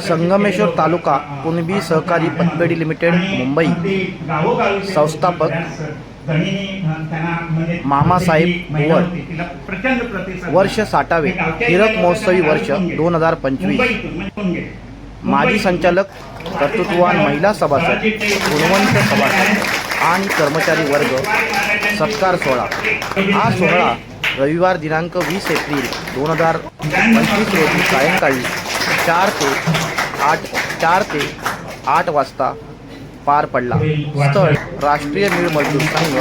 संगमेश्वर तालुका कुणबी सहकारी पतपेढी लिमिटेड मुंबई संस्थापक मामासाहेब भुवड वर्ष 60वे हीरक महोत्सवी वर्ष 2025 माजी संचालक कर्तृत्ववान महिला सभासद गुणवंत सभासद आणि कर्मचारी वर्ग सत्कार सोहळा। हा सोहळा रविवार दिनांक 20 एप्रिल 2025 रोजी सायंकाळी 4 ते 8 वाजता पार पडला। स्थळ राष्ट्रीय नीळ मजदूर संघ,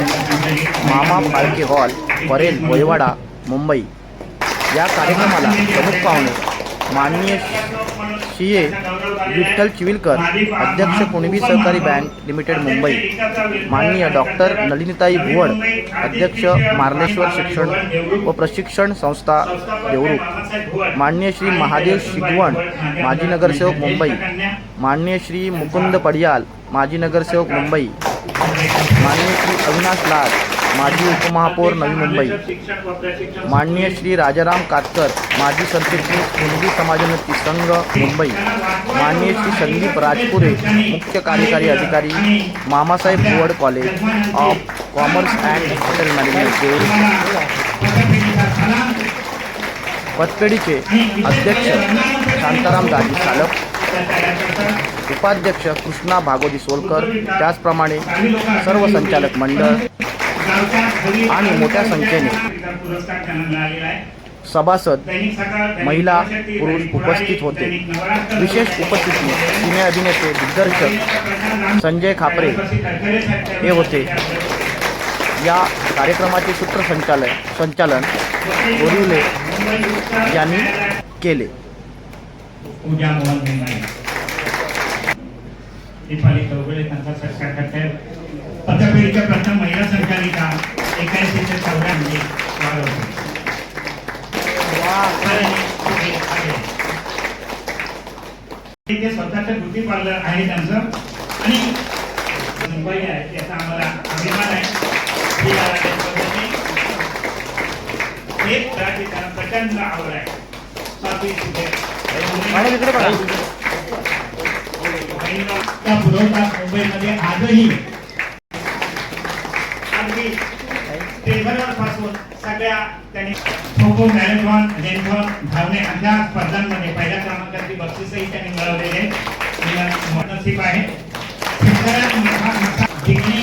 मामा फाळके हॉल, परेल, वैवाडा, मुंबई। या कार्यक्रमाला प्रमुख पाहुणे माननीय श्री विठ्ठल चिविलकर, अध्यक्ष कुणबी सहकारी बँक लिमिटेड मुंबई, माननीय डॉक्टर नलिनीताई भुवड, अध्यक्ष मार्लेश्वर शिक्षण व प्रशिक्षण संस्था देवरूख, माननीय श्री महादेव शिगवण, माजी नगरसेवक मुंबई, माननीय श्री मुकुंद पडियाल, माजी नगरसेवक मुंबई, माननीय श्री अविनाश लाड, माजी उपमहापौर नवी मुंबई, माननीय श्री राजाराम कातकर, माजी सरचिटणीस कुणबी समाजोन्नती संघ मुंबई, माननीय श्री संदीप राजपुरे, मुख्य कार्यकारी अधिकारी, Mamasaheb Bhuvad college of commerce and hotel management Devrukh. पतपेढीचे अध्यक्ष शांताराम दाजी सालप, उपाध्यक्ष कृष्णा भागोजी सोलकर, त्याचप्रमाणे सर्व संचालक मंडळ आणि मोठ्या संख्येने सभासद, महिला, पुरुष उपस्थित होते। विशेष उपस्थिती सिने अभिनेते दिग्दर्शक संजय खापरे हे होते। या कार्यक्रमाचे सूत्रसंचालन गोरिवले यांनी केले। पतपेढीच्या प्रथम महिला संचालिका 81 ते 94 ते स्वतःचं ब्युटी पार्लर आहे त्यांचं आणि मुंबई आहे याचा आम्हाला अभिमान आहे। त्यांना प्रचंड आवड आहे। पुरवठा मुंबईमध्ये आजही पासून सगळ्या त्यांनी खो खो, मॅरेथॉन, रेनथॉन, धावणे अशा स्पर्धांमध्ये पहिल्या क्रमांकाची बक्षीसही त्यांनी मिळवलेले नसीब आहे। जिंकणी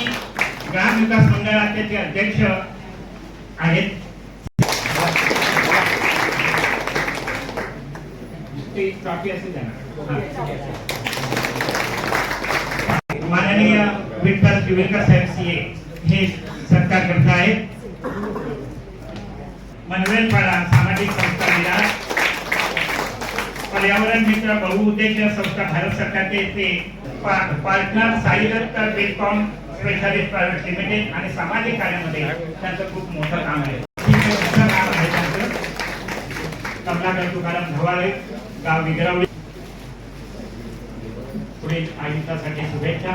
ग्राम विकास मंडळाचे ते अध्यक्ष आहेत। माननीय विठ्ठल चिविलकर साहेब सीए हे सत्कार करत आहेत। मनवेलपाडा सामाजिक संस्था विरार, पर्यावरण मित्र बहुउद्देशीय संस्था भारत सरकारचे ते partner Saidatta Betcom specialist private limited आणि सामाजिक कार्यामध्ये त्यांचं खूप मोठं काम आहे। कमलाकर तुकाराम धवाळे, गाव विगरावली, पुढील आयुष्यासाठी शुभेच्छा।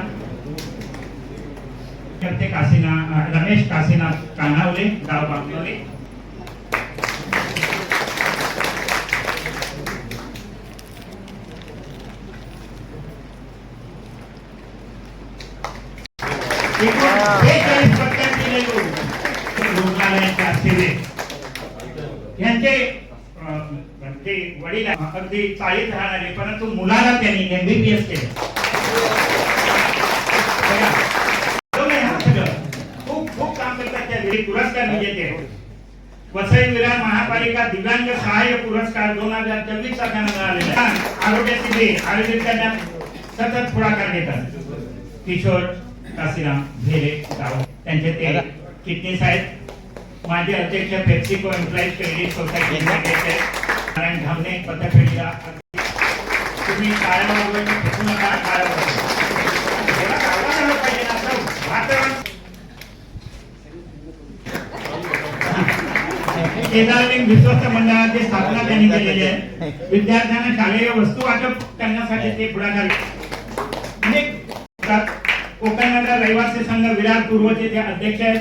रमेश काशीनाथ कान्हावले, गाव बागलोले। यांचे वडील अगदी 40 राहणारे, परंतु मुलाला त्यांनी MBBS केलं। खूप काम करतात त्या पुरस्कार विजेते। वसई विरार महापालिका दिव्यांग सहाय्य पुरस्कार 2024 चा त्यांना मिळालेला आहे। आरोग्याची देण आयोजित करण्यात सतत पुढाकार घेतात किशोर काशीराम भेरे गाव, त्यांचे ते किडनीस आहेत। माजी अध्यक्ष PepsiCo employees credit society Narayan Dhamne, पतपेढीला तुम्ही काळावर केदारलिंग विश्वस्त मंडळाची स्थापना त्यांनी केलेली आहे। विद्यार्थ्यांना शालेय वस्तू वाटप करण्यासाठी ते पुढाकार कोकण नगर रहिवासी संघ विरार पूर्वचे ते अध्यक्ष आहेत।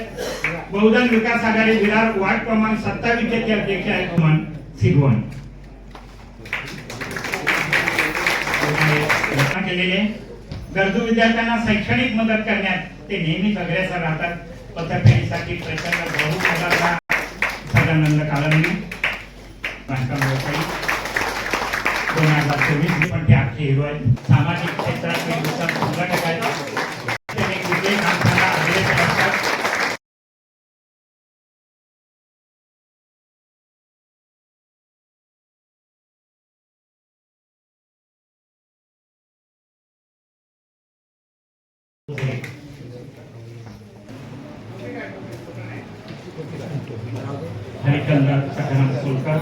बहुजन विकास आघाडी विरार वार्ड क्रमांक 27 चे ते अध्यक्ष आहेत सिगवण। केलेले. गरजू विद्यार्थ्यांना शैक्षणिक मदत करण्यात ते नेहमीच अग्रेसर राहतात. पथफेरीसाठी प्रचंड बहुमोलाचा सदानंद काळांनी बांधकाम व्यवसायी 2024 पण ते आजचे हिरो आहेत. सामाजिक क्षेत्रात एक उत्तम संघटक आहेत. त्याने कुठलेही काम करायला अग्रेसर असतात. हरिचंद्र सखाराम सोलकर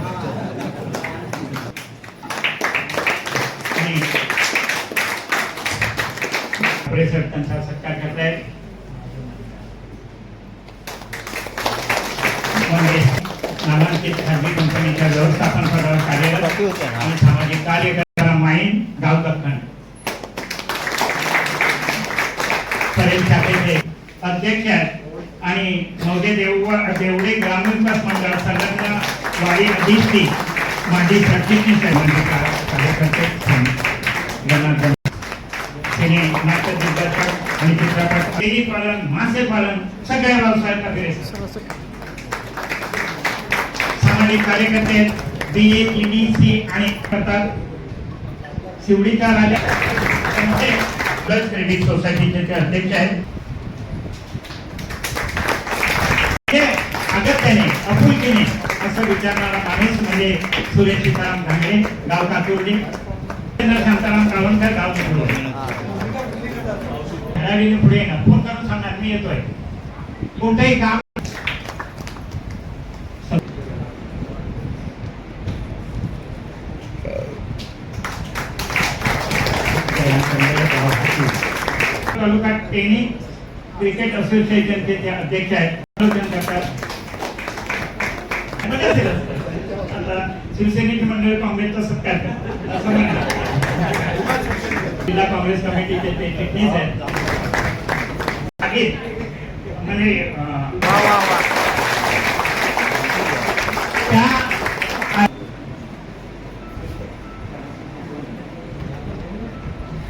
आणि प्रेसर त्यांचा सत्कार करतायत. नामांकित खाजगी कंपनीच्या व्यवस्थापन पदावर कार्यरत आणि सामाजिक कार्य करणारा माईन गाव दख्खन परेल शाखेचे अध्यक्ष आहेत आणि मौजे देवडे ग्रामीण विकास मंडळ संलग्न वाडी अधिष्ठी माजी सरचिटणीस कार्यकर्ते जनार्दन तिने नाट्य दिग्दर्शक आणि चित्रपट डेअरी पालन मासे पालन सगळ्या व्यवसायात अग्रेसर. सामाजिक कार्यकर्ते BAEDC आणि करतात. शिवडीचा राजा प्लस क्रेडिट सोसायटीचे अध्यक्ष आहेत. अगत्याने अपुलकीने असं विचारणारा माणूस म्हणजे सुरेश सीताराम घांगडे गाव कातुर्डी. शांताराम कावणकर गाव धडाडीने पुढे येणार. फोन करून सांगणार मी येतोय. कोणतंही काम तालुका टेनिस क्रिकेट असोसिएशनचे ते अध्यक्ष आहेत. आता शिवसेनेचे मंडळ काँग्रेसचा सत्कार असं म्हणतात. जिल्हा काँग्रेस कमिटीचे ते चिटणीस आहेत. म्हणजे त्या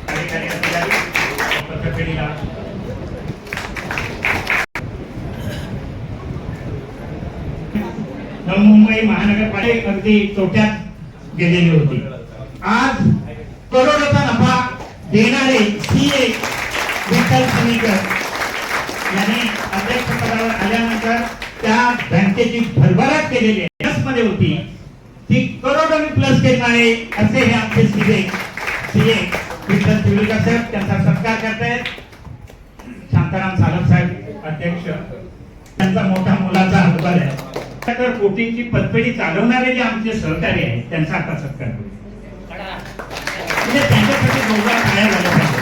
कार्यकारी अधिकारी पथफेरीला मुंबई महानगरपालिका अगदी तोट्यात गेलेली होती. आज करोडोचा नफा देणारे CA विठ्ठल सनीकर यांनी अध्यक्षपदावर आल्यानंतर त्या बँकेची भरभराट केलेली आहे. मध्ये होती ती करोडोनी प्लस करणारे असे हे आमचे CA विठ्ठल सनीकर साहेब त्यांचा सत्कार करतायत. शांताराम सालम साहेब अध्यक्ष त्यांचा मोठा मुलाचा हातभार आहे. तर कोटींची पतपेढी चालवणारे जे आमचे सहकारी आहेत त्यांचा आता सत्कार करू. म्हणजे त्यांच्यासाठी जोरदार टाळ्या झाल्या पाहिजे.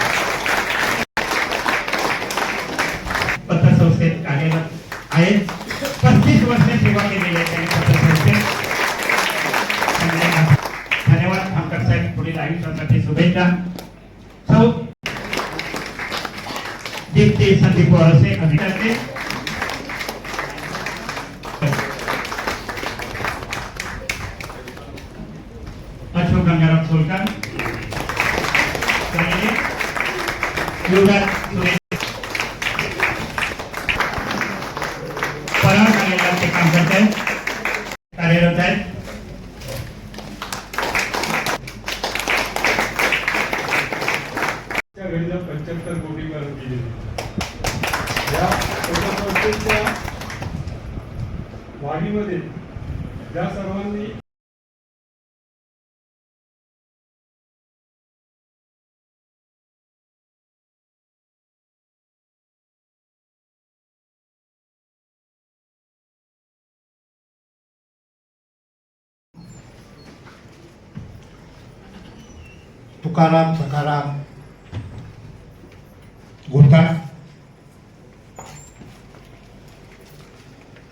पतसंस्थेत कार्यरत आहेत. 35 वर्षे सेवा केलेली आहे त्यांनी पतसंस्थेत. धन्यवाद खामकर साहेब. पुढील आयुष्यासाठी शुभेच्छा. सौ दीप्ती संदीप असे अधिकारी अशोक गंगाराम सोलकर युवराज सुरेश परार कार्यालयाचे काम करत आहेत. कार्यरत आहेत. त्या वेळेला 75 कोटी करून दिली. या संस्थेच्या वाढीमध्ये ज्या सर्वांनी तुकाराम सखाराम घोटाळ,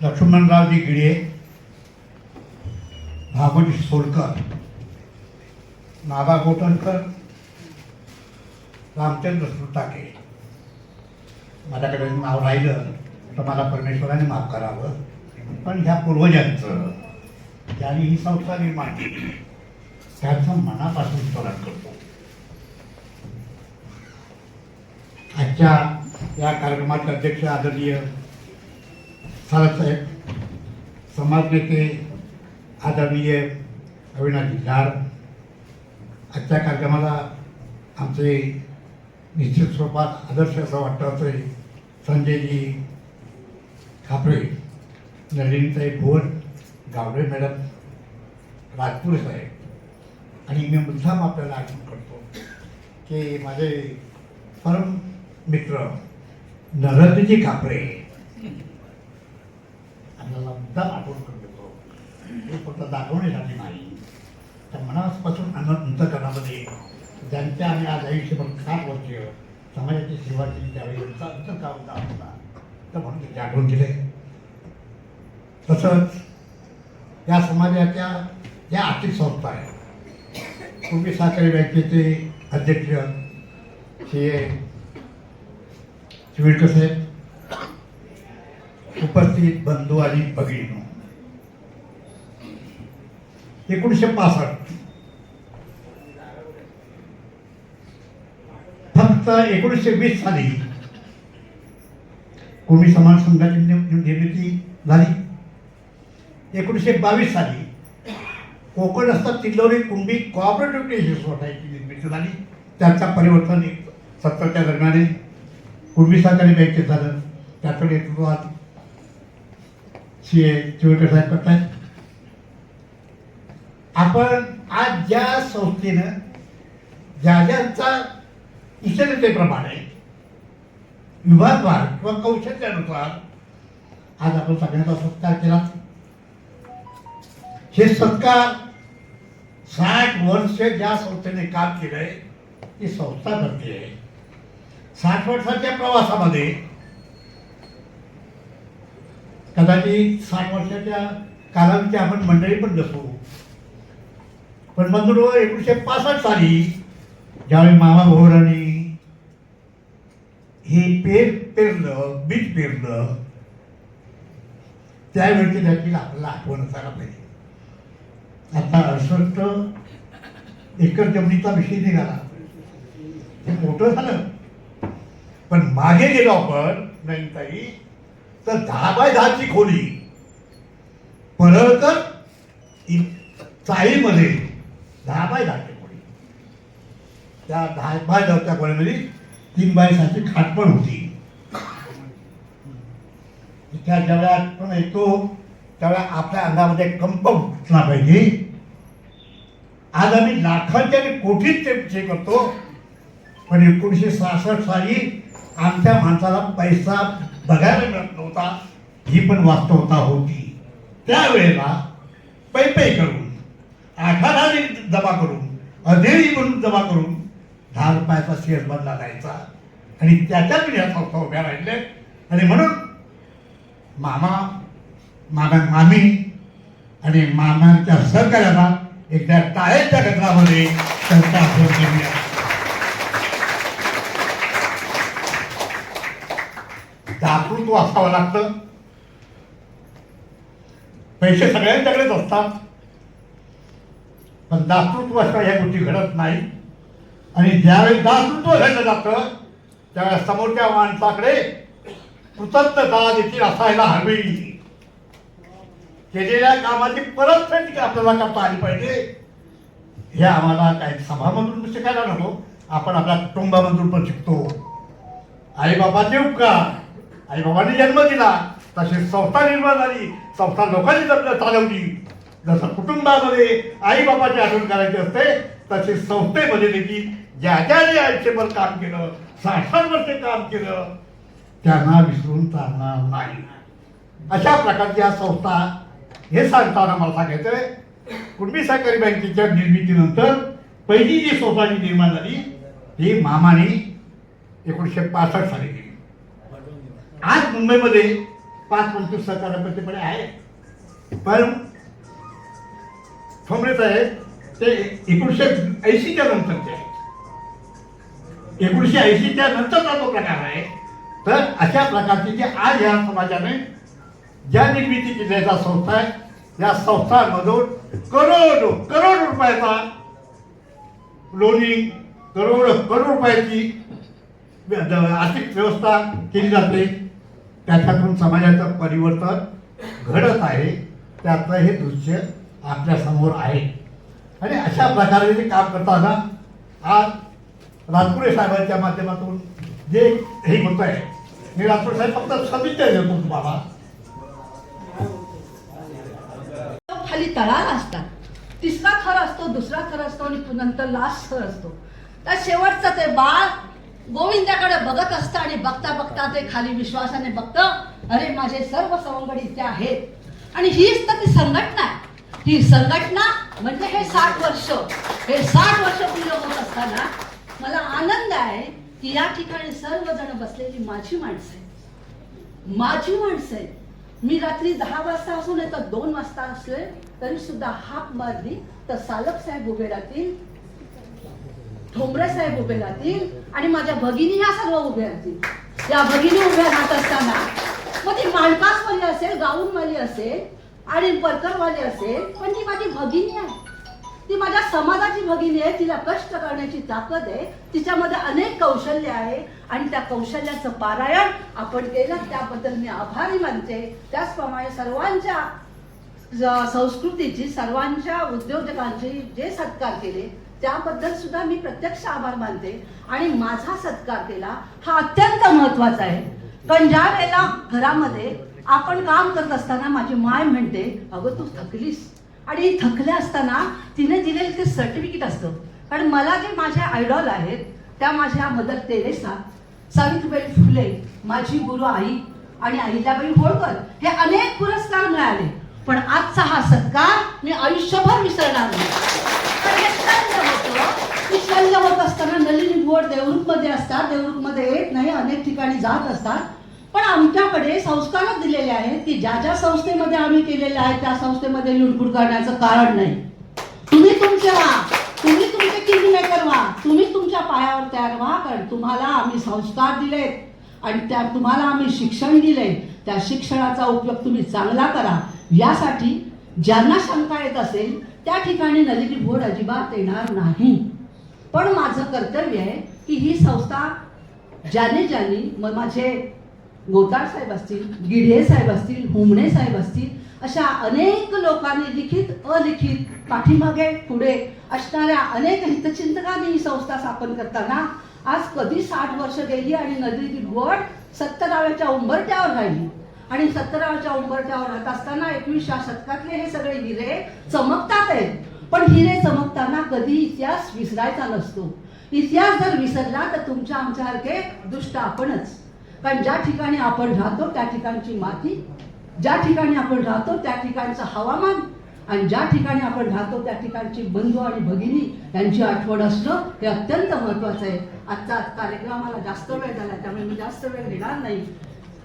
लक्ष्मणरावजी गिडे, भागवत सोलकर, नागा गोटणकर, रामचंद्र सुताके. माझ्याकडे नाव राहिलं तर मला परमेश्वराने माफ करावं. पण ह्या पूर्वजांचं ज्यांनी ही संस्था निर्माण केली त्यांचं मनापासून स्मरण करतो. आजच्या या कार्यक्रमाचे अध्यक्ष आदरणीय साहेब, समाज नेते आदरणीय अविनाश झाड, आजच्या कार्यक्रमाला आमचे निश्चित स्वरूपात आदर्श असं वाटतं असे संजयजी खापरे, नलिनीताई भुवन, गावडे मॅडम, राजपूर साहेब, आणि मी मुद्दाम आपल्याला आठवण करतो की माझे परम मित्र नरहरीजी खापरे आपल्याला मुद्दाम आठवण करतो. हे फक्त दाखवण्यासाठी नाही, तर मनापासून अंतःकरणामध्ये ज्यांच्या आम्ही आज आयुष्यभर 60 वर्ष समाजाची सेवा केली त्यावेळी यांचा काम होता, तर म्हणून ते आठवण केले. तसंच या समाजाच्या ज्या आर्थिक संस्था आहेत, पूर्वी सहकारी बँकेचे अध्यक्ष श्री शिविडकर साहेब, उपस्थित बंधू आणि भगिनींनो, 1965 फक्त 1920 साली कुणबी समाज संघाची निर्मिती झाली. 1922 साली कोकण हस्त तिल्लोरी कुणबी कोऑपरेटिव्ह क्रेडिट सोसायटी निर्मिती झाली. त्याचा परिवर्तन 70च्या दरम्यान कुणबी सहकारी बँकेत झालं. त्याकडे नेतृत्वात CA चिवळकर साहेब करतायत. आपण आज ज्या संस्थेनं ज्यांचा कुशलतेप्रमाणे विभागवार किंवा कौशल्यानुसार आज आपण सगळ्यांचा सत्कार केला. हे सत्कार 60 वर्ष ज्या संस्थेने काम केलंय ती संस्था करते. 60 वर्षाच्या प्रवासामध्ये कदाचित 60 वर्षाच्या कालावधीची आपण मंडळी पण नसू, पण बंधू 1965 साली ज्यावेळी मामा भोवरांनी हे पेरलं, बीज पेरलं, त्यावेळी त्याची आपल्याला आठवण असायला पाहिजे. आता 68 एकर जमिनीचा विषय निघाला, हे मोठं झालं, पण मागे गेलो आपण नाही ताई, तर 10 बाय 10ची खोली परळकर चाळीमध्ये 10 बाय 10ची खोली, त्या 10 बाय 10च्या खोलीमध्ये 3 बाय 6ची खाट पण होती. त्या ज्यावेळेला आपण येतो त्यावेळेला आपल्या अंगामध्ये कंप उठला पाहिजे. आज आम्ही लाखांच्या आणि कोटीत ते करतो, पण 1966 साली आमच्या माणसाला पैसा बघायला मिळत नव्हता, ही पण वास्तवता होती. त्यावेळेला पै करून 8,000 जमा करून अधेरी म्हणून जमा करून 10 रुपयाचा शेअर बनला जायचा, आणि त्याच्यात या संस्था उभ्या राहिल्या. आणि म्हणून मामी आणि मामांच्या सहकार्याला एकदा टाळ्यांच्या गजरामध्ये संस्था आठवण केली आहे. दातृत्व असावं लागतं. पैसे सगळ्यांच्याकडेच असतात, पण दातृत्व अशा ह्या गोष्टी घडत नाही. आणि ज्यावेळी दातृत्व घडलं जातं त्यावेळेस समोरच्या माणसाकडे कृतज्ञता देखील असायला हवी. केलेल्या कामाची परतफेड आपल्याला करता आली पाहिजे. हे आम्हाला काही सभामधून शिकायला नको, आपण आपल्या कुटुंबामधून पण शिकतो. आईबाबाचे उपकार, आईबाबांनी जन्म दिला, तशी संस्था निर्माण झाली, संस्था लोकांनी चालवली. जसं कुटुंबामध्ये आईबाबाची आठवण करायची असते, तशी संस्थेमध्ये देखील ज्याने आयुष्यभर काम केलं, 60 वर्षे काम केलं, त्यांना विसरून चालणार नाही. अशा प्रकारची या संस्था, हे सांगताना मला सांगायचंय, कुणबी सहकारी बँकेच्या निर्मितीनंतर पहिली जी सोसायटी निर्माण झाली ती मामाने 1965 साली केली. आज मुंबईमध्ये 5-25 सहकार्यपतीपणे आहे, पण ठोंबरे साहेब ते 1980च्या नंतरचे आहे. 1980च्या नंतरचा तो प्रकार आहे. तर अशा प्रकारची जी आज या समाजाने ज्या निर्मिती केलेल्या संस्था आहे, या संस्थांमधून करोड रुपयाचा लोनिंग, करोड रुपयाची आर्थिक व्यवस्था केली जाते, त्याच्यातून समाजाचं परिवर्तन घडत आहे. त्यातलं हे दृश्य आपल्या समोर आहे. आणि अशा प्रकारे जे काम करताना आज राजपुरे साहेबांच्या माध्यमातून जे हे होत आहे, मी राजपुरे साहेब फक्त सदिच्छा देतो तुम्हाला. खाली तळाला असतात, तिसरा थर असतो, दुसरा थर असतो आणि नंतर लास्ट थर असतो. तर शेवटचं ते बाळ गोविंदाकडे बघत असतं आणि बघता बघता ते खाली विश्वासाने बघतं, अरे माझे सर्व सवंगडी इथे आहेत. आणि हीच तर ती संघटना आहे. ही संघटना म्हणजे हे 60 वर्ष पूर्ण होत असताना मला आनंद आहे की या ठिकाणी सर्वजण बसलेली माझी माणसं आहेत. मी रात्री 10 वाजता असून तर 2 वाजता असले तरी सुद्धा हाक मारली तर सालक साहेब उभे राहतील, ठोंबरे साहेब उभे राहतील आणि माझ्या भगिनी ह्या सर्व उभे राहतील. या भगिनी उभ्या राहत असताना मग ती मालपासवाली असेल, गाऊनवाली असेल आणि परकरवाली असेल, पण ती माझी भगिनी आहे. ती माझ्या समाजाची भगिनी आहे. तिला कष्ट करण्याची ताकद आहे, तिच्यामध्ये अनेक कौशल्य आहे आणि त्या कौशल्याचं पारायण आपण केलं त्याबद्दल मी आभारी मानते. त्याचप्रमाणे सर्वांच्या संस्कृतीची, सर्वांच्या उद्योजकांची जे सत्कार केले त्याबद्दल सुद्धा मी प्रत्यक्ष आभार मानते. आणि माझा सत्कार केला हा अत्यंत महत्वाचा आहे. पण ज्या वेळेला घरामध्ये आपण काम करत असताना माझी माय म्हणते, अगं तू थकलीस. आणि थकल्या असताना तिने दिलेलं ते सर्टिफिकेट असतं. कारण मला जे माझ्या आयडॉल आहेत त्या माझ्या मदर तेरेसा, सावित्रीबाई फुले, माझी गुरु आई आणि अहिल्याबाई होळकर हे अनेक पुरस्कार मिळाले. पण आजचा हा सत्कार मी आयुष्यभर विसरणार नाही. शल्य होत असताना नलिनी बोर्ड देवरूखमध्ये असतात, देवरूखमध्ये येत नाही, अनेक ठिकाणी जात असतात. पण आमच्याकडे संस्कारच दिलेले आहेत की ज्या ज्या संस्थेमध्ये आम्ही केलेले आहे त्या संस्थेमध्ये लुडबुड करण्याचं कारण नाही. तुम्ही तुमचे व्हा, तुम्ही तुमचे किंग मेकर व्हा, तुम्ही तुमच्या पायावर तयार व्हा. कारण तुम्हाला आम्ही संस्कार दिलेत आणि त्या तुम्हाला आम्ही शिक्षण दिले, त्या शिक्षणाचा उपयोग तुम्ही चांगला करा. यासाठी ज्यांना शंका येत असेल त्या ठिकाणी नलिनी बोर्ड अजिबात येणार नाही. पण माझं कर्तव्य आहे की ही संस्था ज्याने माझे गोताळ साहेब असतील, गिढे साहेब असतील, हुमणे साहेब असतील, अशा अनेक लोकांनी लिखित अलिखित पाठीमागे पुढे असणाऱ्या अनेक हितचिंतकांनी ही संस्था स्थापन करताना आज कधी 60 वर्ष गेली आणि नलिनी बोर्ड 70व्या उंबरठ्यावर राहिली. आणि 70व्या उंबरठ्यावर राहत असताना 21व्या शतकातले हे सगळे हिरे चमकतात आहेत. पण हिरे चमकताना कधी इतिहास विसरायचा नसतो. इतिहास जर विसरला तर तुमच्या आमच्यासारखे दुष्ट आपणच. कारण ज्या ठिकाणी आपण राहतो त्या ठिकाणची माती, ज्या ठिकाणी आपण राहतो त्या ठिकाणचं हवामान आणि ज्या ठिकाणी आपण राहतो त्या ठिकाणची बंधू आणि भगिनी यांची आठवण असणं हे अत्यंत महत्वाचं आहे. आजचा कार्यक्रमाला जास्त वेळ झाला त्यामुळे मी जास्त वेळ घेणार नाही.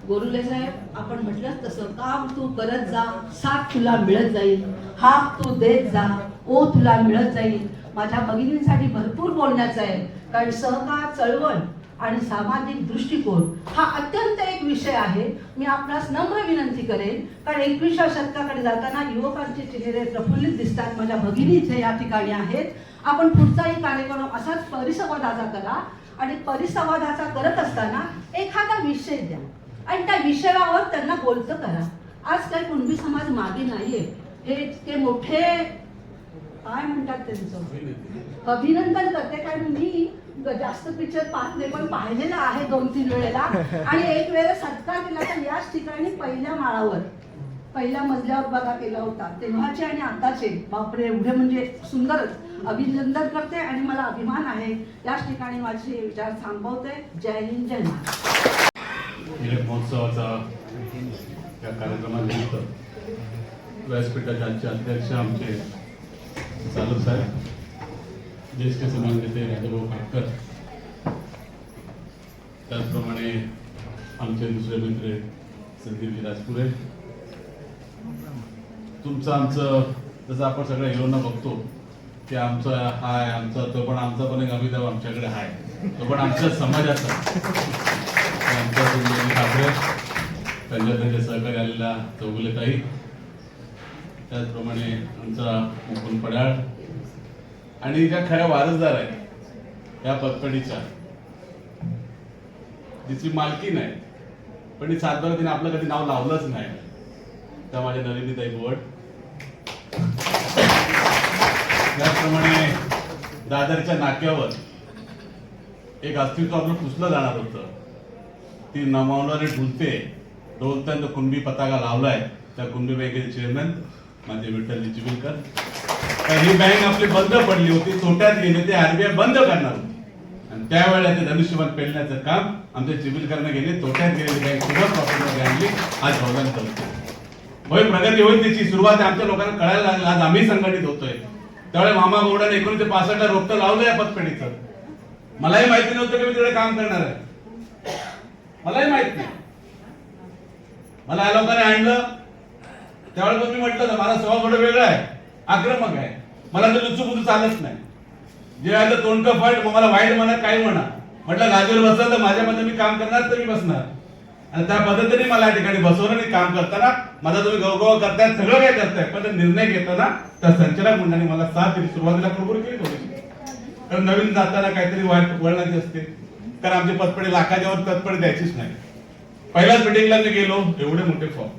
गोरुले साहेब आपण म्हटलं तसं काम तू करत जा, साथ तुला मिळत जाईल, हाक तू देत जा, ओ तुला मिळत जाईल. माझ्या भगिनींसाठी भरपूर बोलण्याचं आहे. कारण सहकार चळवळ आणि सामाजिक दृष्टिकोन हा अत्यंत एक विषय आहे. मी आपणास नम्र विनंती करेन कारण 21व्या शतकाकडे जाताना युवकांचे चेहरे प्रफुल्लित दिसतात. माझ्या भगिनी इथे या ठिकाणी आहेत. आपण पुढचाही कार्यक्रम असाच परिसंवादाचा करा आणि परिसंवादाचा करत असताना एखादा विषय द्या आणि त्या विषयावर त्यांना बोलतं करा. आज काही कुणबी समाज मागे नाहीये. हे इतके मोठे काय म्हणतात त्यांचं अभिनंदन करते. कारण मी जास्त पिक्चर पाहत नाही पण पाहिलेलं आहे 2-3 वेळेला. आणि एक वेळेला सत्कार केला तर याच ठिकाणी पहिल्या माळावर पहिल्या मजल्यावर बघा केला होता. तेव्हाचे आणि आताचे बापरे एवढे म्हणजे सुंदरच अभिनंदन करते आणि मला अभिमान आहे. याच ठिकाणी माझे विचार थांबवते. जय हिंद, जय महाराष्ट्र. महोत्सवाचा या कार्यक्रमानिमित्त व्यासपीठाचे आजचे अध्यक्ष आमचे चालक साहेब, ज्येष्ठ समाज नेते राजाभाऊ काटकर, त्याचप्रमाणे आमचे दुसरे मित्र संदीपजी राजपुरे, तुमचं आमचं जसं आपण सगळ्या हिरोंना बघतो की आमचा हाय आमचा तो पण आमचा पण एक अभिनव आमच्याकडे हाय तो पण आमच्या समाजाचा आमच्या सुंदर ठाकरे, त्यांच्या सहकारी आलेला चौगुलेताई, त्याचप्रमाणे आमचा मुकुंद पडाळ आणि ज्या खऱ्या वारसदार आहेत या पतपडीच्या जिची मालकी नाही, पण ही सातबारा तिने आपलं कधी नाव लावलंच नाही, त्या माझ्या नलिनीताई बोवड. त्याचप्रमाणे दादरच्या नाक्यावर एक अस्तित्व आपलं पुसलं जाणार होतं, ती नमावणारे ढुलते डोलताना कुणबी पताका लावलाय त्या कुणबी बँकेचे चेअरमॅन माझे विठ्ठलजी चिविलकर. ही बँक आपली बंद पडली होती, तोट्यात गेली, ते आरबीआय बंद करणार होती आणि त्यावेळेला ते धनुष्यबाण पेलण्याचं काम आमच्या चिविलकरने गेले. तोट्यात गेलेली बँक सुद्धा प्रॉफिटमध्ये आणली, आज भवनात करतो. होय, प्रगती होईल, त्याची सुरुवात आमच्या लोकांना कळायला लागली. आज आम्ही संघटित होतोय. त्यावेळेस मामा गौडाने 1965 ला रोपटं लावलं या पतपेढीचं. मलाही माहिती नव्हतं की मी तिकडे काम करणार आहे, मलाही माहित नाही. मला या लोकांनी आणलं त्यावेळेस मी म्हटलं माझा स्वभाव थोडं वेगळा आहे, आक्रमक आहे, मला तर लुचूपुचू चालत नाही. जे आहे तर तोंडकं फाईट, मग मला वाईट म्हणा काही म्हणा, म्हटलं गादीवर बसलं तर माझ्यामध्ये मी काम करणार तर मी बसणार. आणि त्या पद्धतीने मला या ठिकाणी बसवलं आणि काम करताना माझा तुम्ही गौरव करताय, सगळं काय करताय, पण निर्णय घेताना त्या संचालक मंडळाने मला साथ दिली. सुरुवातीला कुरबुर केली थोडीशी, कारण नवीन जाताना काहीतरी वळणाची असते, कारण आमची पतपेढी लाखाच्या वर पतपेढी द्यायचीच नाही. पहिल्याच मिटिंगला मी गेलो, एवढे मोठे फॉर्म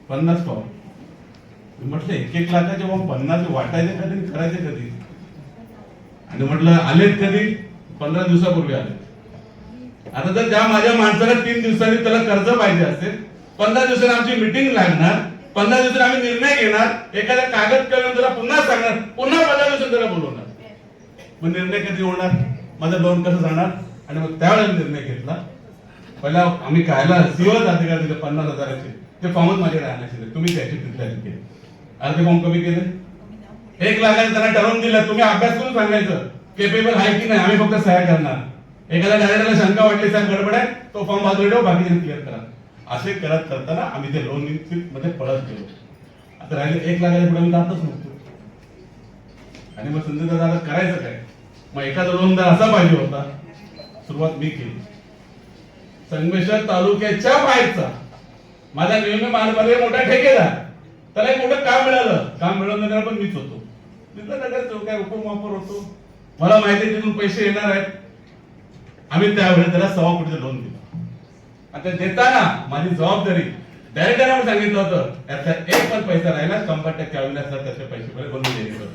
50 फॉर्म, म्हटलं 1-1 लाखाचे फॉर्म 50 वाटायचे कधी, करायचे कधी. आणि म्हटलं आलेत कधी, 15 दिवसापूर्वी आले. आता जर ज्या माझ्या माणसाला 3 दिवसांनी त्याला कर्ज पाहिजे असेल, 15 दिवसांनी आमची मिटिंग लागणार, 15 दिवसांनी आम्ही निर्णय घेणार, एखादा कागद करून त्याला पुन्हा सांगणार, पुन्हा 15 दिवसांनी त्याला बोलवणार. मग निर्णय कधी होणार, माझं लोन कसं जाणार. आणि मग त्यावेळेला निर्णय घेतला. पहिला आम्ही कायला सीओच अधिकार दिले 50,000चे, ते फॉर्मच माझ्याकडे आणायचे, तुम्ही त्याची तिथल्या तिथे अर्धे फॉर्म कमी केले. 1 लाखाने त्यांना ठरवून दिलं, तुम्ही अभ्यास करून सांगायचं केपेबल आहे की नाही, आम्ही फक्त सह्या करणार. एखाद्या डायरेक्टरला शंका वाटली साहेब गडबड आहे, तो फॉर्म बाजूला ठेव, बाकीचे क्लिअर करा. असे करत करताना आम्ही ते लोन मध्ये पळत गेलो. आता राहिले 1 लाखाच्या पुढे मी जातच नव्हतो. आणि मग संजय दादा करायचं काय, मग एखादा लोनदार असा पाहिजे होता. सुरुवात मी केली. संगमेश्वर तालुक्याच्या बाहेरचा माझा नेहमी मालमर्यादा मोठा ठेकेदार, त्याला एक मोठं काम मिळालं, काम मिळवणार पण मीच होतो. तिथं काय उपमापर होतो, मला माहिती तिथून पैसे येणार आहेत. आम्ही त्यावेळेस त्याला 1.25 कोटीचं लोन दिलं. आता देताना माझी जबाबदारी डायरेक्टरने सांगितलं होतं, याचा एक पण पैसा राहिला 100% अविनाशला त्याचे पैसे पहिले बनवून द्यायचे.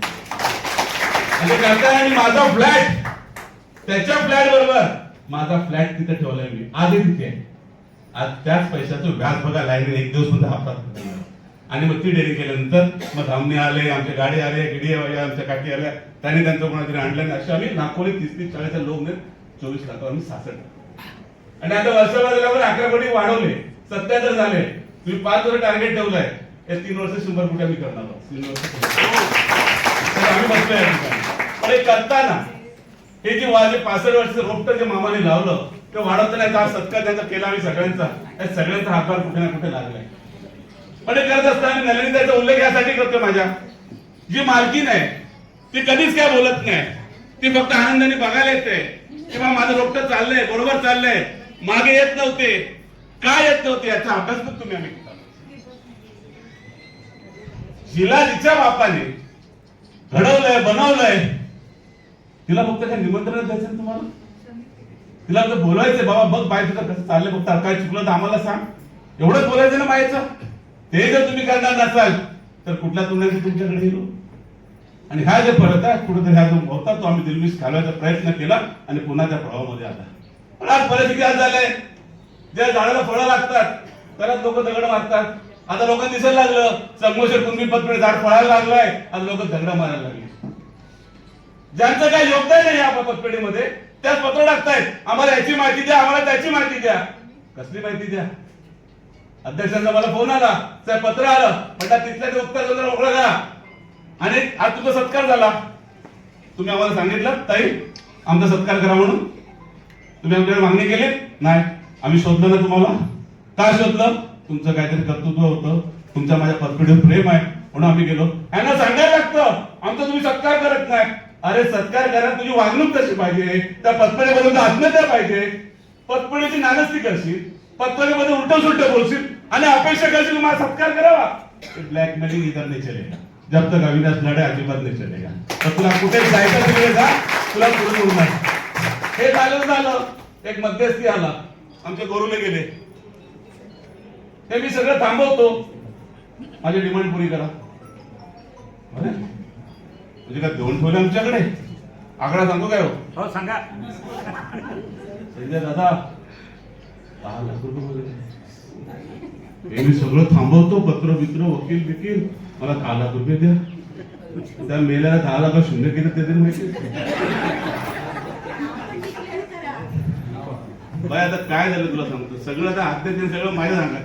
आणि करताना आणि माझा फ्लॅट, त्याच्या फ्लॅट बरोबर माझा फ्लॅट तिथे ठेवलाय मी, आधी तिथे आहे. आज त्याच पैशाचं व्याज बघा लागले, 1 दिवस मध्ये हप्ता. आणि मग ती डेअरी केल्यानंतर मग धामणे आले, आमचे गाडी आले, गिडी आमच्या काकी आल्या, त्यांनी त्यांचं कोणातरी आणलं. असे आम्ही लाखोनी 30-40 लोक 24 लाख आम्ही 66. आणि आता वर्षभर झाल्यावर 11 कोटी वाढवले, 77 झाले. तुम्ही 5 वर्ष टार्गेट ठेवलंय, हे 3 वर्ष 100 कोटी आम्ही करणार आहोत. 3 वर्ष आम्ही बसलोय या ठिकाणी. पण हे करताना हे जे 65 वर्षाचं रोपटं जे मामाने लावलं ते वाढवताना हा सत्कार त्यांचा केला आम्ही सगळ्यांचा, या सगळ्यांचा हातभार कुठे ना कुठे लागलाय. पण हे करत असताना नलिनीताईचा उल्लेख यासाठी करतो, माझ्या जी मालकीण आहे ती कधीच काय बोलत नाही, ती फक्त आनंदाने बघायला येते किंवा माझं रोपटं चाललंय, बरोबर चाललंय, मागे येत नव्हते, काय येत नव्हते याचा अभ्यास पण तुम्ही आम्ही केला. जिला तिच्या बापाने घडवलंय, बनवलंय, तिला फक्त काय निमंत्रण द्यायचं तुम्हाला, तिला फक्त बोलायचं, बाबा बघ बाय तुझं कसं चाललंय, फक्त काय चुकलं तर आम्हाला सांग, एवढंच बोलायचं ना बायचं. ते जर तुम्ही करणार नसाल तर कुठल्या तुमच्याकडे येलो. आणि ह्या जे परत आहे कुठेतरी ह्या जो होता तो आम्ही दिलमिश घालवायचा प्रयत्न केला आणि पुन्हा त्या प्रभावामध्ये आला. पण आज परिस्थिती आज झालंय, ज्या झाडाला फळं लागतात त्याला लोक दगड मारतात. आता लोकांना दिसायला लागलं संगमेश्वर कुणबी पतपेढी झाड फळायला लागलंय, आज लोक दगड मारायला लागले. ज्यांचं काही योगदान नाही या पतपेढीमध्ये त्याच पत्र टाकतायत, आम्हाला याची माहिती द्या, आम्हाला त्याची माहिती द्या. कसली माहिती द्या? अध्यक्षांचा मला फोन आला, साहेब पत्र आलं, म्हटलं तिथल्या ते उत्तर जरा मोकळं करा. आणि आज तुमचा सत्कार झाला, तुम्ही आम्हाला सांगितलं ताई आमचा सत्कार करा म्हणून, तुम्ही आमच्याकडे मागणी केली नाही. आम्ही शोधलं ना तुम्हाला, का शोधलं? तुमचं काहीतरी कर्तृत्व होतं, तुमच्या माझ्या पतपेढीवर प्रेम आहे म्हणून आम्ही गेलो. यांना सांगायला लागतं आमचा तुम्ही सत्कार करत नाही. अरे सत्कार करा, तुझी वागणूक कशी पाहिजे, त्या पतपेढीबद्दल आत्महत्या पाहिजे, पतपेढीची नानस्ती करशील, पतपेढीमध्ये उलट सुलट बोलशील आणि अपेक्षा करशील मला सत्कार करावा. ब्लॅकमेलिंग इधर नाही चलेगा, जब तक अविनाश लढे अजिबात नाही चलेगा. तर तुला कुठे जायचं तिकडे जा, तुला पुढे बोलणार. हे झालं, एक मध्यस्थी आला, आमच्या गोरूला गेले, ते मी सगळं थांबवतो, माझी डिमांड पुरी करा. अरे, म्हणजे काय देऊन ठेवले आमच्याकडे? आकडा सांगतो काय हो? सांगा. संजय दादा 10 लाख रुपये वगैरे. हे मी सगळं थांबवतो, पत्र बित्र वकील बिकील, मला 10 लाख रुपये द्या. त्या मेल्याला 10 लाख शून्य केलं ते तरी माहिती. बाय आता काय झालं तुला सांगतो, सगळं आता अध्यक्ष सगळं माझ्या सांगा.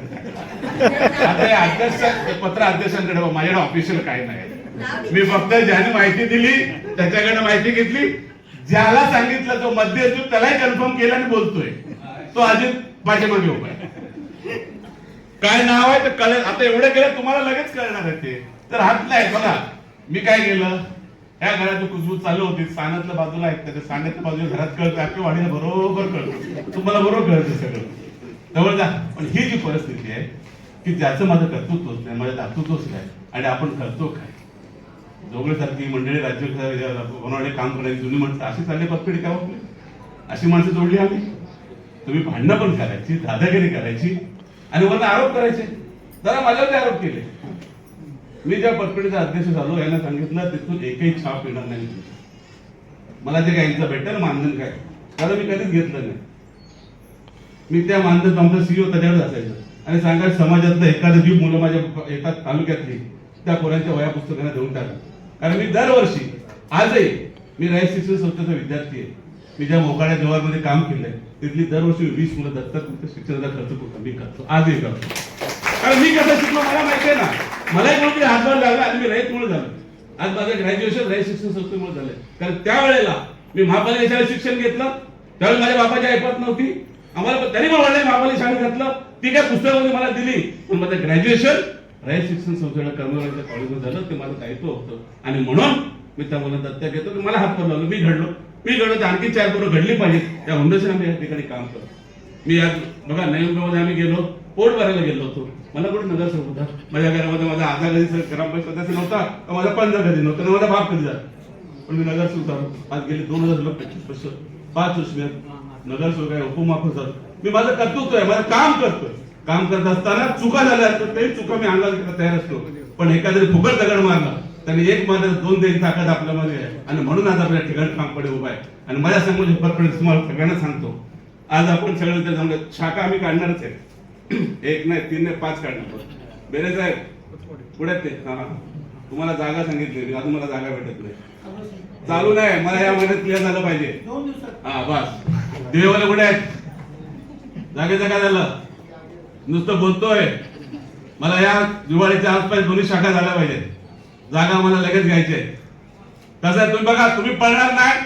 आता हे अध्यक्ष पत्र अध्यक्षांकडे बघ, माझ्याकडे ऑफिशियल काय नाही. मी फक्त ज्याने माहिती दिली त्याच्याकडे माहिती घेतली, ज्याला सांगितलं तो मध्यस्थी त्यालाही कन्फर्म केलं आणि बोलतोय तो अजित पाठीमागे उभा आहे. काय नाव आहे तर कळेल. आता एवढं केलं तुम्हाला लगेच कळणार आहे ते. तर हात नाही बघा, मी काय केलं, ह्या घरात कुजबूज चालू होती, साण्यातल्या बाजूला आहेत, त्या साण्यातल्या बाजूला घरात कळतं, आपल्या वाडीला बरोबर कळतं, तुम्हाला बरोबर कळतं सगळं जवळ जा. पण ही जी परिस्थिती आहे की ज्याचं माझं कर्तृत्वच नाही, माझं दातृत्वच नाही, आणि आपण करतो काय. जोगळेसारखी मंडळी राज्य बनवणे काम करायची जुनी माणसं अशी चालली पतपेढी काय आपली, अशी माणसं जोडली आम्ही. तुम्ही भांडणं पण करायची, दादागिरी करायची आणि वरनं आरोप करायचे. जरा माझ्यावरती आरोप केले. मी ज्या पतपेढीचा अध्यक्ष झालो यांना सांगितलं तिथून एकही छाप येणार नाही. मला जे काही भेटेल मानधन काय, कारण मी कधीच घेतलं नाही. मी त्या मानधन आमचा सीईओ त्याच्याकडे असायचं आणि सांगायचं समाजातलं एखादं जी मुलं माझ्या एका तालुक्यातली त्या पोरांच्या वया पुस्तकांना देऊन टाका. कारण मी दरवर्षी, आजही मी राईस शिक्षण संस्थेचा विद्यार्थी आहे. मी ज्या मोकाड्या जवाहरमध्ये काम केलंय तिथली दरवर्षी 20 मुलं दत्तक शिक्षणाचा खर्च मी करतो, आजही करतो. कारण मी कसं शिकलो मला माहिती आहे ना. मलाही कोणतरी हातभार लागला आणि मी रहितमुळे झालो. आज माझं ग्रॅज्युएशन राईस शिक्षण संस्थेमुळे झालंय. कारण त्यावेळेला मी महापालिका शाळेत शिक्षण घेतलं, त्यावेळेस माझ्या बापाची ऐपत नव्हती. आम्हाला त्यांनी पण वडिलांनी महापालिका शाळेत घातलं, ती काय पुस्तकामध्ये मला दिली. पण माझं ग्रॅज्युएशन राईस शिक्षण संस्थेला कर्मचाऱ्यांच्या कॉलेजमध्ये झालं, ते माझं दायित्व होतं. आणि म्हणून मी त्या मुलांना दत्तक घेतो की मला हातभार लावलो, मी घडलो तर आणखी 4 पोरं घडली पाहिजे. त्या हुंदाशी आम्ही या ठिकाणी काम करतो. मी आज बघा नवी मुंबईमध्ये आम्ही गेलो, पोट भरायला गेलो होतो. मला कुठे नगरसेवक होता, माझ्या घरामध्ये माझा आजा कधी ग्रामपंचायत सदस्य नव्हता, माझा पंजा कधी नव्हता, माझा बाप कधी झाला. पण मी नगरसेवक झालो. आज गेले 2025 वर्ष, 5 वर्ष मी नगरसेवक आहे, उपमाफ झालो. मी माझं कर्तृत्व आहे, माझं काम करतोय. काम करत असताना चुका झाल्या तर काही चुका मी अंगाला करायला तयार असतो. पण एखाद्या फुकट दगड मारला त्यांनी एक मात्र 2 देईल ताकद आपल्यामध्ये आहे. आणि म्हणून आज आपल्या ठिकाणी ठामपणे उभा आहे. आणि माझ्या समोर तुम्हाला सगळ्यांना सांगतो, आज आपण सगळं त्या जमलं शाखा आम्ही काढणारच आहे. 1 नाही 3 नाही 5 काढणार. बेरे साहेब पुढे ते तुम्हाला जागा सांगितली, अजून मला जागा भेटत नाही. चालू नाही, मला या महिन्यात क्लिअर झालं पाहिजे. हा बस. दिवेवाले कुठे आहेत? जागेचं काय झालं? नुसतं बोलतोय. मला या दिवाळीच्या आसपास 2 शाखा झाल्या पाहिजे. जागा मला लगेच घ्यायची आहे. कसं आहे तुम्ही बघा, तुम्ही पळणार नाही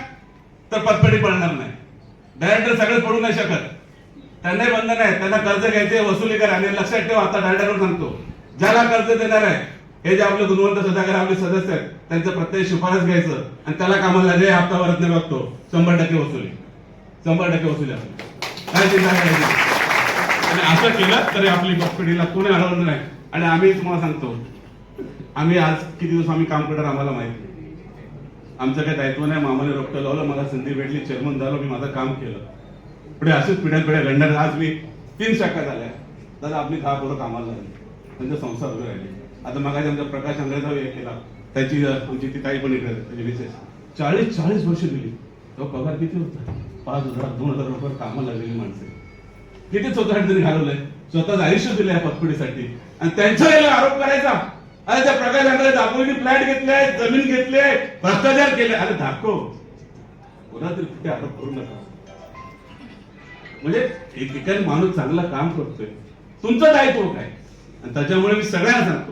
तर पतपेढी पळणार नाही. डायरेक्टर सगळं पडू नाही शकत, त्यांनाही बंधन आहे. त्यांना कर्ज घ्यायचे, वसुली करा. आणि लक्षात ठेवा, आता डायरेक्टर सांगतो, ज्याला कर्ज देणार आहे हे जे आपले गुणवंत सदागर आपले सदस्य आहेत त्यांचं प्रत्येक शिफारस घ्यायचं आणि त्याला कामाला जे हप्ता भरत नाही बघतो 100% वसुली, 100% वसुली काय चिंता करायची. आणि असं केलं तरी आपली पतपेढीला कोणी अडवलं नाही. आणि आम्ही तुम्हाला सांगतो, आम्ही आज किती दिवस आम्ही काम करणार आम्हाला माहिती. आमचं काही दायित्व नाही. मामाने रोपटं लावलं, मला संधी भेटली, चेअरमन झालो, मी माझं काम केलं. पुढे असेच पिढ्या घडणार. आज मी 3 शाखा झाल्या. दादा आपली 10 पोरं कामाला झाली, त्यांचे संसार उभे राहिले. आता मगाशी आमचा प्रकाश आंग्रेचा केला, त्याची आमची ती ताई पण इकडे त्याची विशेष 40 वर्ष दिली. तो पगार किती होता? 5,000 2,000 रुपये कामाला लागलेली माणसं किती स्वतःसाठी त्यांनी घालवलंय, स्वतःच आयुष्य दिलं या पतपेढीसाठी. आणि त्यांच्यावर आरोप करायचा, अरे त्या प्रकाश आंग्रे दापोलीने फ्लॅट घेतले, जमीन घेतले, भ्रष्टाचार केले. अरे दाखव, कोणातरी कुठे आरोप करू नका. म्हणजे एक ठिकाणी माणूस चांगलं काम करतोय, तुमचं दायित्व काय. आणि त्याच्यामुळे मी सगळ्यांना सांगतो,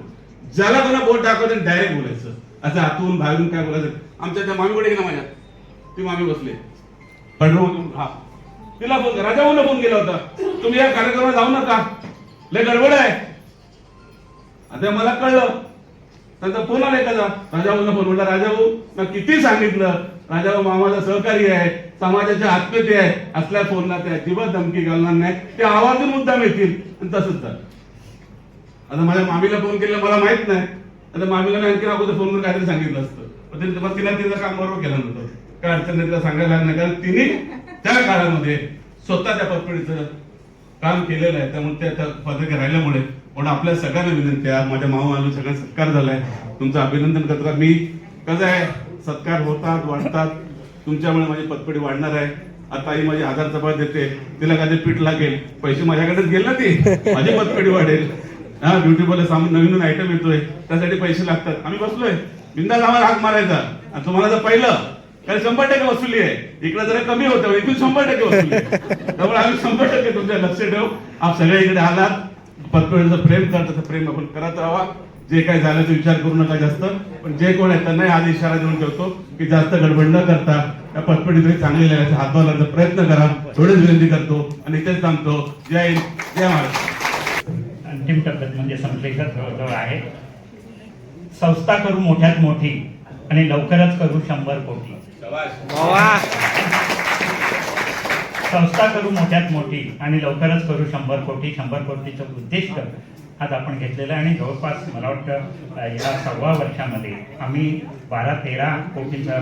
ज्याला कोणा बोट दाखवते डायरेक्ट बोलायचं, असं आतून बाहेरून काय बोलायचं. आमच्या त्या मामीकडे गेला, माझ्या ती मामी बसले पडलो, हा तिला फोन करा, राजाभाऊला फोन केला होता, तुम्ही या कार्यक्रमाला जाऊ नका, लय गडबड आहे. आता मला कळलं, त्यांचा फोन आला एखादा, राजाभाऊला फोन म्हटला, राजाभाऊ मी किती सांगितलं, राजाभाऊ मामाचा सहकारी आहे, समाजाचे आत्मीयते आहे, असल्या फोनला त्या अजिबात धमकी घालणार नाही, ते आवाजून मुद्दाम येतील. आणि तसंच झालं. आता माझ्या मामीला फोन केला, मला माहित नाही. आता मामीला मी आणखी अगोदर फोनवर काहीतरी सांगितलं असतं, पण तिला तिचं काम बरोबर केलं नव्हतं. काय अडचण नाही, तिला सांगायला लागणार. कारण तिने त्या काळामध्ये स्वतः त्या पतपेढीचं काम केलेलं आहे, त्यामुळे ते आता पदके राहिल्यामुळे म्हणून आपल्या सगळ्यांना विनंती आहे, माझ्या मामा आलो सगळ्यांना सत्कार झालाय, तुमचं अभिनंदन करतो. का मी कसं आहे, सत्कार होतात वाढतात, तुमच्यामुळे माझी पतपेढी वाढणार आहे. आता आई माझी 1000 चपात देते, तिला काय पीठ लागेल, पैसे माझ्याकडेच गेल ना, ती माझी पतपेढी वाढेल. हा ब्युटी पार्लर सामान नवीन आयटम येतोय, त्यासाठी पैसे लागतात. आम्ही बसलोय बिंदास, आम्हाला हाक मारायचा. आणि तुम्हाला जर पाहिलं तर 100% वसुली आहे, इकडे जरा कमी होतं, इथून 100% वसुली आहे. त्यामुळे आम्ही 100% तुमच्या लक्ष ठेवू. आप सगळे इकडे आलात, पतपेढीचं प्रेम करतात, प्रेम आपण करत राहा. जे काय झालं ते विचार करू नका जास्त, पण जे कोण आहेत त्यांनाही आज इशारा देऊन ठेवतो की जास्त गडबड न करता त्या पतपेढी चांगली लिहायचा हातभार लावण्याचा प्रयत्न करा, थोडीच विनंती करतो आणि इथेच थांबतो. जय हिंद, जय महाराष्ट्र. अंतिम टप्प्यात म्हणजे संपलेच्या जवळ आहे. संस्था करू मोठ्यात मोठी आणि लवकरच करू 100 कोटी. संस्था करू मोठ्यात मोठी आणि लवकरच करू 100 कोटी. 100 कोटीचं उद्दिष्ट आज आपण घेतलेलं आहे आणि जवळपास मला वाटतं या 1.25 वर्षामध्ये आम्ही 12-13 कोटीचा